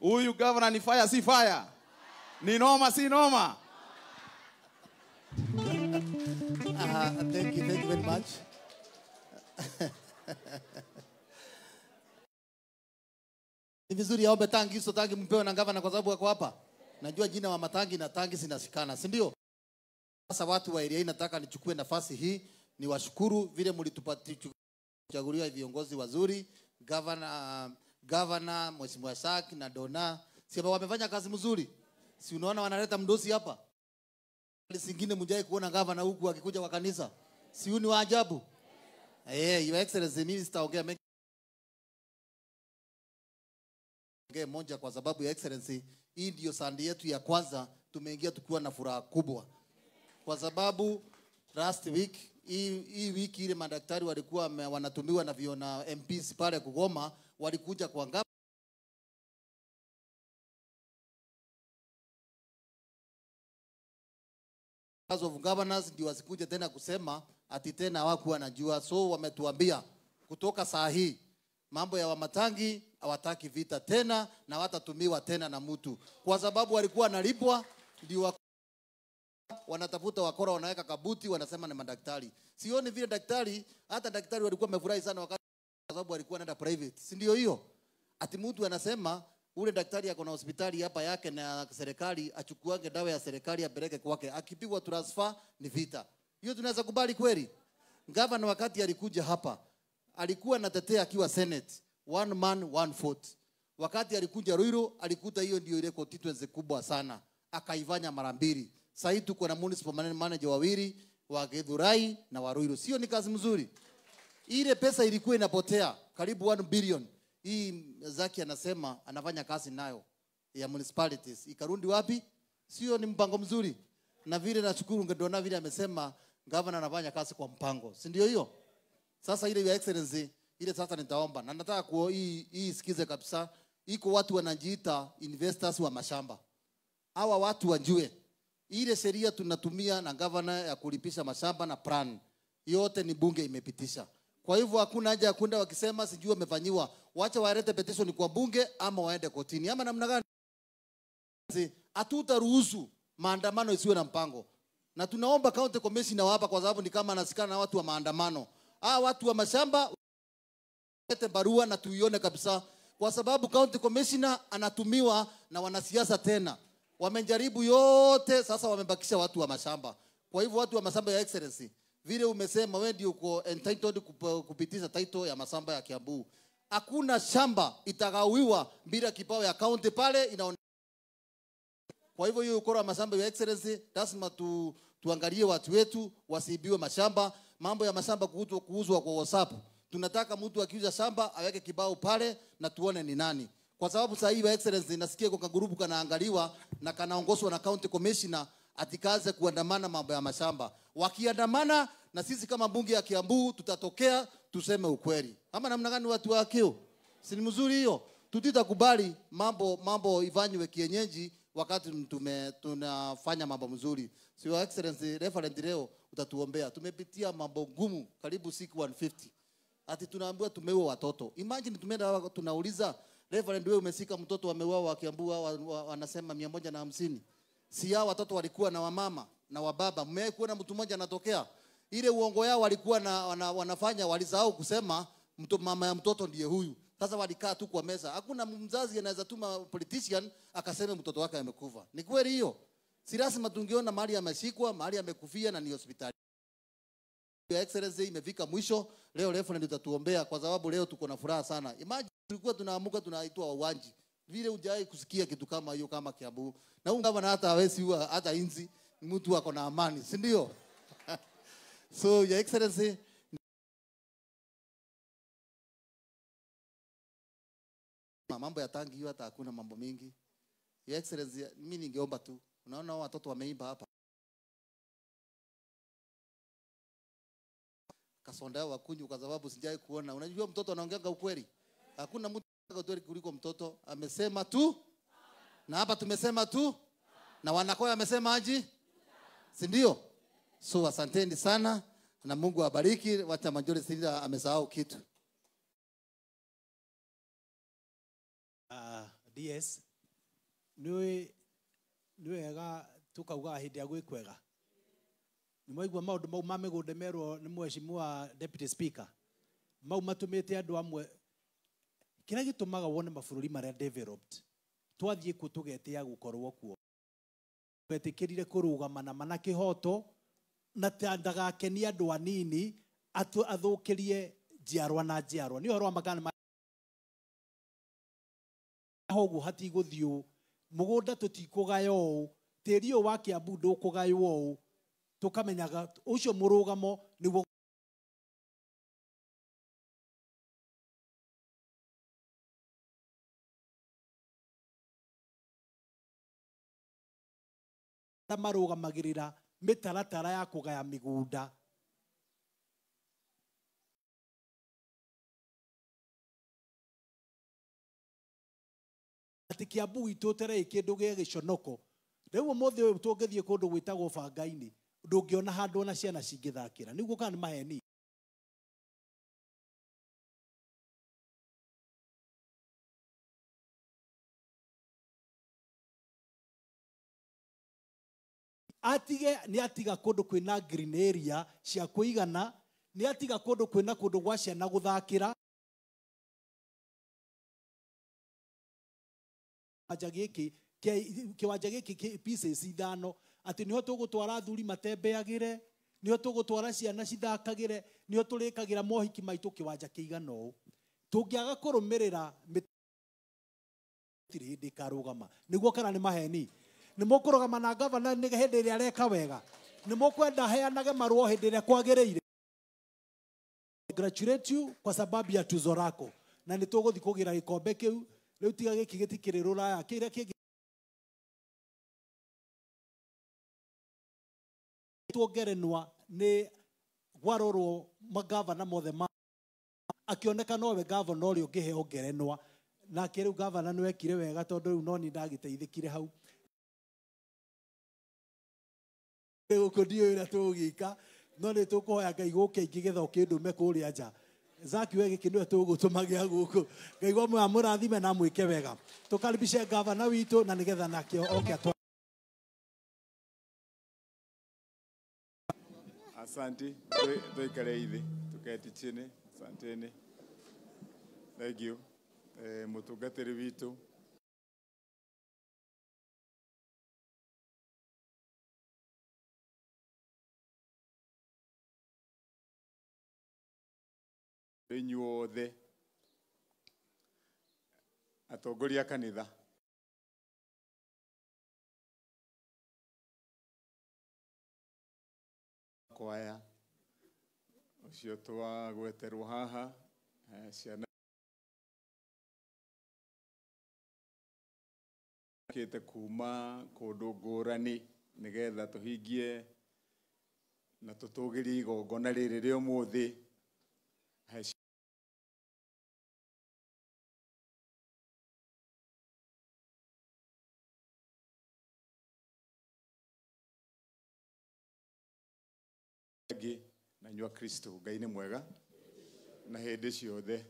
Huyu governor ni fire si fire? Ni noma si noma? Thank you very much. Ni vizuri aombe tangi, so tangi mpewe na gavana kwa sababu wako hapa. Najua jina wa matangi na tangi zinashikana, si ndio? Sasa watu wa area hii nataka nichukue nafasi hii ni washukuru vile mlitupatia kuchaguliwa viongozi wazuri, governor Mheshimiwa Shaki na Dona. Si wamefanya kazi mzuri? Si unaona wanaleta mdosi hapa? Singine mjai kuona governor huku akikuja kwa kanisa. Si ni wa ajabu? Your Excellency, mimi sitaongea mengi moja kwa sababu ya Excellency, hii ndio sandi yetu ya kwanza tumeingia tukiwa na furaha kubwa. Kwa sababu last week hii wiki ile madaktari walikuwa wanatumiwa na viona MPs pale Kugoma, walikuja kwa of governors ndio wasikuje tena kusema ati tena hawakuwa wanajua. So wametuambia kutoka saa hii mambo ya wamatangi hawataki vita tena na watatumiwa tena na mtu, kwa sababu walikuwa wanalipwa ndio wanatafuta wakora, wanaweka kabuti, wanasema ni madaktari. Sioni vile daktari, hata daktari walikuwa wamefurahi sana wakati kwa sababu walikuwa wanaenda private. Si ndio hiyo? Ati mtu anasema ule daktari yako na hospitali hapa yake na serikali achukuange dawa ya serikali apeleke kwake, akipigwa transfer ni vita. Hiyo tunaweza kubali kweli? Governor wakati alikuja hapa alikuwa anatetea akiwa Senate, one man one vote. Wakati alikuja Ruiru alikuta hiyo ndio ile constituency kubwa sana, akaivanya mara mbili. Sasa tuko na municipal manager wawili wa Githurai na wa Ruiru. Sio ni kazi mzuri? Ile pesa ilikuwa inapotea karibu 1 billion. Hii Zaki anasema anafanya kazi nayo ya municipalities. Ikarundi wapi? Sio ni mpango mzuri? Na vile nashukuru Ngedona vile amesema governor anafanya kazi kwa mpango. Si ndio hiyo? Sasa ile ya Excellency ile sasa nitaomba na nataka hii sikize kabisa. Iko watu wanajiita investors wa mashamba. Hawa watu wajue ile sheria tunatumia na governor ya kulipisha mashamba na plan yote ni bunge imepitisha. Kwa hivyo hakuna haja ya kwenda wakisema sijui wamefanyiwa. Wacha walete petition kwa bunge ama waende kotini. Ama namna gani? Hatutaruhusu maandamano isiwe na mpango. Na tunaomba county commissioner hapa kwa sababu ni kama anasikana na watu wa maandamano. Watu wa mashamba walete barua na tuione kabisa, kwa sababu county commissioner anatumiwa na wanasiasa tena. Wamejaribu yote, sasa wamebakisha watu wa mashamba. Kwa hivyo watu wa mashamba ya Excellency, vile umesema wewe ndio uko entitled kupitisha title ya mashamba ya Kiambu. Hakuna shamba itagawiwa bila kipao ya county pale inaona. Kwa hivyo hiyo ukora wa mashamba ya Excellency, lazima tuangalie watu wetu wasiibiwe mashamba. Mambo ya mashamba kuuzwa kwa WhatsApp. Tunataka mtu akiuza shamba aweke kibao pale na tuone ni nani. Kwa sababu sasa hivi Excellency nasikia kwa grupu kanaangaliwa na kanaongozwa na county commissioner atikaze kuandamana mambo ya mashamba. Wakiandamana na sisi kama bunge ya Kiambu tutatokea tuseme ukweli. Ama namna gani watu wa Kio? Si ni mzuri hiyo? Tutitakubali mambo ifanywe kienyeji wakati tunafanya mambo mzuri. So Your Excellency, referent leo utatuombea. Tumepitia mambo ngumu karibu siku 150. Ati tunaambiwa tumeua watoto. Imagine tumeenda tunauliza referent wewe umesika mtoto ameuawa wa Kiambu wanasema 150. Si hao watoto walikuwa na wamama na wababa. Mmewahi kuona mtu mmoja anatokea? Ile uongo yao walikuwa wanafanya, walisahau kusema mama ya mtoto ndiye huyu. Sasa walikaa tu kwa meza. Hakuna mzazi anaweza tuma politician akasema mtoto wake amekufa. Ni kweli hiyo? Si lazima tungeona mahali ameshikwa, mahali amekufia na ni hospitali. Your Excellency imefika mwisho. Leo referendum tutatuombea kwa sababu leo tuko na furaha sana. Imagine tulikuwa tunaamuka tunaitwa uwanji. Vile hujai kusikia kitu kama hiyo kama Kiambu. Na huyu gavana hata hawezi huwa hata inzi mtu ako na amani, si ndio? So Your Excellency, mambo ya tangi hiyo hata hakuna mambo mingi. Your Excellency, mimi ningeomba tu. Unaona watoto wameimba hapa. Kasonda wakunyu kwa sababu sijai kuona. Unajua mtoto anaongeanga ukweli. Hakuna mtu ukweli kuliko mtoto. Amesema tu. Na hapa tumesema tu. Na wanakoya amesema aje? Si ndio? So asanteni sana na Mungu awabariki. Wacha majority sasa amesahau kitu. DS nĩ wega tukauga hĩndĩ ya gwĩkwega. Nĩ mwaigua maũndũ mau ma mĩgũnda merwo nĩ mheshimiwa deputy speaker. Mau matũmĩte andũ amwe kĩrĩa gĩtũmaga wone mabũrũri marĩa developed twathiĩ kuo tũgetĩa gũkorwo kuo. Twetĩkĩrire kũrũgama na mana kĩhoto na ndagakenia andũ anini athũkĩrie njiarwa na njiarwa. Nĩ ũhoro wa magana hoguo hatigũthiĩ mũgũnda tũtikũgaya ũũ, tĩri ũyũ wa Kiambu ndũkũgaywo ũũ, tũkamenyaga ũcio mũrũgamo nĩguo marũgamagĩrĩra mĩtaratara ya kũgaya mĩgũnda. Atĩ Kiambu itũ terei kĩndũ gĩa gĩconoko. Rĩu ũmũthĩ ũyũ tũngĩthiĩ kũndũ gwĩtagwo Banga-inĩ, ndũngĩona handũ ona ciana cingĩthakĩra. Nĩguo kana nĩ maheni? Nĩ atiga kũndũ kwĩna green area cia kũigana, nĩ atiga kũndũ kwĩna kũndũ gwa ciana gũthakĩra. Kĩwanja gĩkĩ pieces ithano, atĩ nĩho tũgũtwara athuri matembeagĩre, nĩho tũgũtwara ciana cithakagĩre, nĩho tũrĩkagĩra mohiki maitũ kĩwanja kĩigana ũũ. Tũngĩaga kũrũmĩrĩra gũtirĩ hĩndĩ ĩkarũgama. Nĩguo kana nĩ maheni? Nĩ mũkũrũgama na gavana nĩ hĩndĩ ĩrĩa areka wega? Nĩ mũkwenda heanage marũa hĩndĩ ĩrĩa kwagĩrĩire? Congratulate you kwa sababu ya tuzo lako, na nĩ tũgũthiĩ kũgĩra gĩkombe kĩu. Rĩu tiga gĩkĩ gĩtikĩrĩ rũraya, kĩrĩa kĩngĩ tuongerenwa nĩ gwarorwo magavana mothe akĩoneka nowe gavana ũrĩa ũngĩheo ngerenwa. Nake rĩu gavana nĩ wekire wega tondũ rĩu no niĩ ndagĩteithĩkire hau. Gũkũ ndiũĩ ũrĩa tũgũgĩka, no nĩ tũkũhoya Ngai gũkĩ ingĩ getha ũkĩndũme kũrĩa nja. Zaki we gĩkĩ nĩwe tũgũtũmagĩra gũkũ. Ngai wa mũrathime na mwĩke wega. Tũkaribishe gavana witũ na nĩgetha nake oke atware. Asante, tuikare hivi, tuketi chini. Asanteni. Thank you. Mũtungatĩri witũ. Inyuothe atongoria kanitha, kwaya ucio twagweterwo haha, ciana kĩte kuma kũndũ ngũrani nĩgetha tũhingie na tũtũgĩrie igongona rĩrĩ rĩa ũmũthĩ. Na nyua Kristo, Ngai nĩ mwega na hĩndĩ ciothe.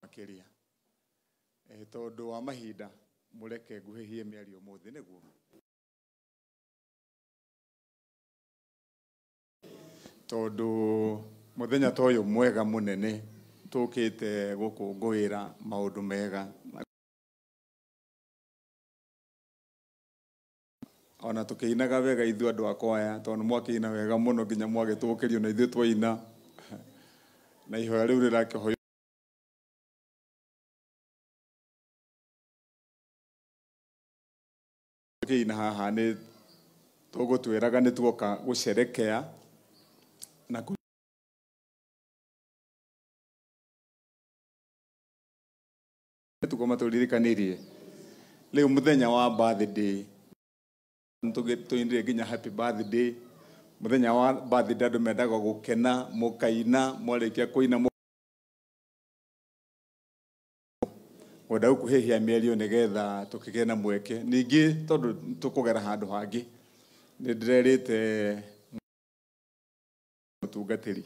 Makĩria tondũ wa mahinda mũreke nguhĩhie mĩario mũthĩ nĩguo. Tondũ mũthenya ta ũyũ mwega mũnene tũkĩte gũkũngũĩra maũndũ mega. Ona tukĩinaga wega ithuĩ andũ a kwaya, tondũ mwakĩina wega mũno nginya mwagĩtũkĩrio na ithuĩ twaina. Na ihoya rĩu rĩrakĩhoyo kĩina haha nĩ tũgũtwĩraga nĩ tuoka gũcerekea na tukoma tũririkanĩrie rĩu mũthenya wa birthday. Tuindire nginya happy birthday. Muthenya wa birthday andũ mendaga gũkena, mũkaina, mwarĩkia kũina wenda gũkuhĩhia mĩario nĩgetha tũkĩgĩe na mweke. Ningĩ tondũ tũkũgera handũ hangĩ, nĩ ndĩrerĩte mũtungatĩri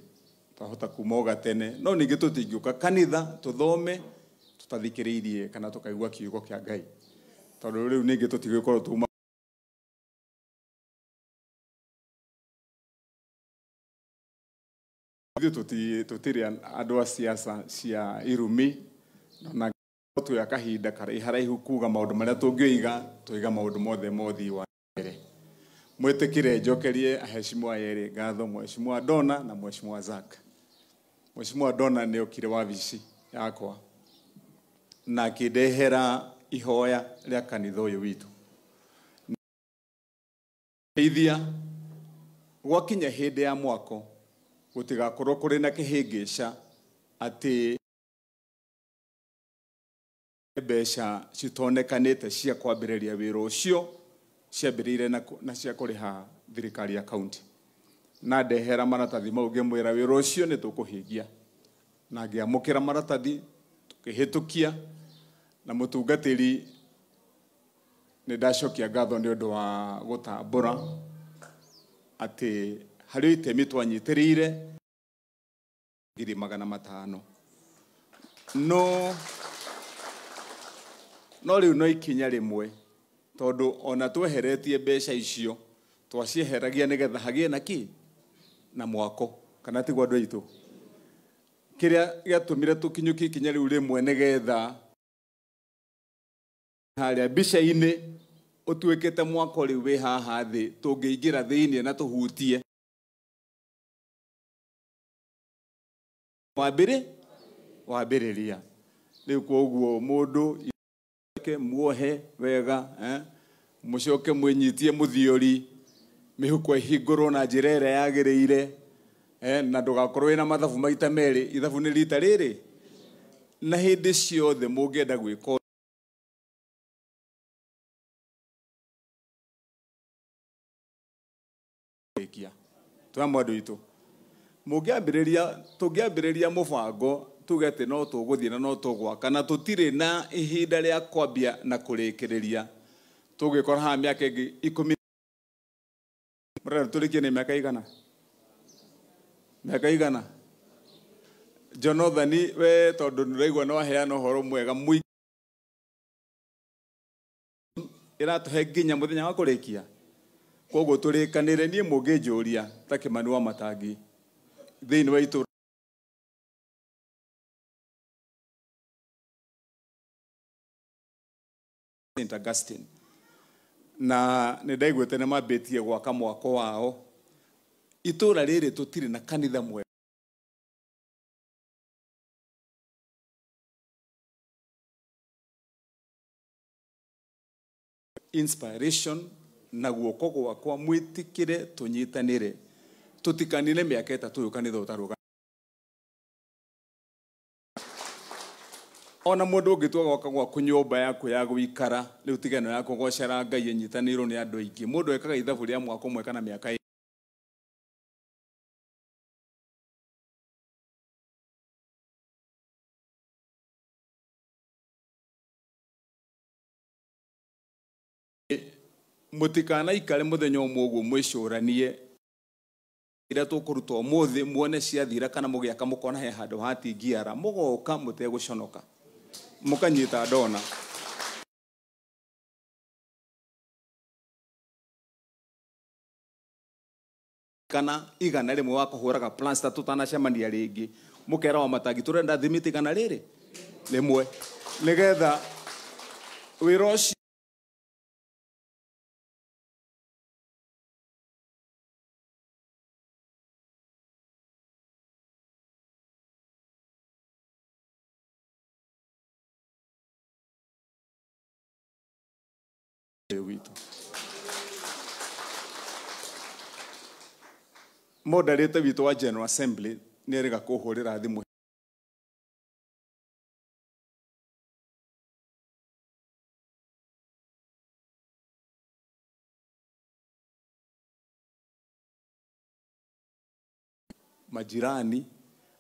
twahota kumoga tene no ningi tutingiuka kanitha tuthome tutathikiriirie kana tukaigua kiugo kia Ngai tondu riu ningi tutigwikorwo tuma tutiri andu a siasa cia irumi na tu ya kahinda haraihu kuga maundu maria tungioiga tuiga maundu mothe mothi wa mbere mwitikire njokerie aheshimiwa yeri ngatho mheshimiwa Donna na mheshimiwa Zack. Mheshimiwa Donna ni okire wabici yakwa na kidehera ihoya ria kanitha uyu witu ithia gwakinya hindi ya mwako gutigakorwo kuri na kihingisha ati mbeca citonekanite cia kwambiriria wira ucio ciambirire na cia kuriha thirikari ya county na ndehera maratathi mau ngimwira wira ucio ni tukuhingia na ngiamukira maratathi tukihitukia na mutungatiri ni ndacokia ngatho ni undu wa gutambura ati hari itemi twanyitirire 500,000 no riu no ikinya rimwe tondu ona tweheretie mbeca icio twacieheragia nigetha hagie na ki na mwako kana tigwa andu aitu kiria giatumire tukinyuki ikinya riu rimwe nigetha haria bica-ini utuikite mwako riu wi haha thi tungiingira thiini na tuhutie wambiriria riu koguo mundu muohe wega mucoke mwenyitie muthiori mihuko ihingurwo na njira ĩrĩa yagĩrĩire na ndugakorwo wĩna mathabu maita merĩ ithabu nĩ rita rĩrĩ na hĩndĩ ciothe mũngĩenda gwĩka twa mwandu itu tũngĩambĩrĩria mũbango tuge atĩ no tũgũthiĩ na no tũgwaka na tũtirĩ na ihinda rĩa kwambia na kũrĩkĩrĩria tũgĩkora haha mĩaka ĩngĩ 10 murera tũrĩkie nĩ mĩaka igana Jonathan we tondũ nĩraigua no aheana ũhoro mwega mũingĩ ĩratũhe nginya mũthenya wa kũrĩkia koguo tũrĩkanĩre niĩ mũngĩnjũria ta Kĩmani wa Matangi thĩinĩ wa itũra St. Augustine na nĩ ndaiguĩte nĩ mambĩtie gwaka mwako wao itũra rĩrĩ tũtirĩ na kanitha mwega inspiration na guoko gwakwa mwitikire tunyitanire tutikanine miaka 3 uyu kanitha utaruga ona mundu ungitua gwaka gwaku nyumba yaku ya guikara riu tigano ya kugocera Ngai inyitanirwo ni andu aingi mundu ekaga ithabu ria mwaka umwe kana miaka mutikana ikare muthenya umwe uguo mwicuranie ira tukuruta umuthi muone ciathira kana mugiaka mukona he handu hatingiara mugoka muteguconoka mukanyita Donna kana igana rimwe wa kuhuraga plaster tutanacemania ringi mukera wa Matangi turenda thimiti kana riri rimwe nigetha wira ucio witu moderate witu wa General Assembly nĩrĩga kũhũrĩra thimũ majirani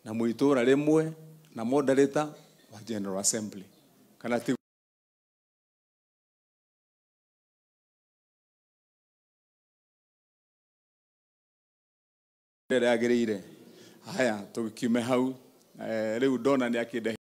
na muitura rimwe na moderator wa General Assembly kana ti agirire haya tukiume hau rĩu ndona nĩ akĩndehe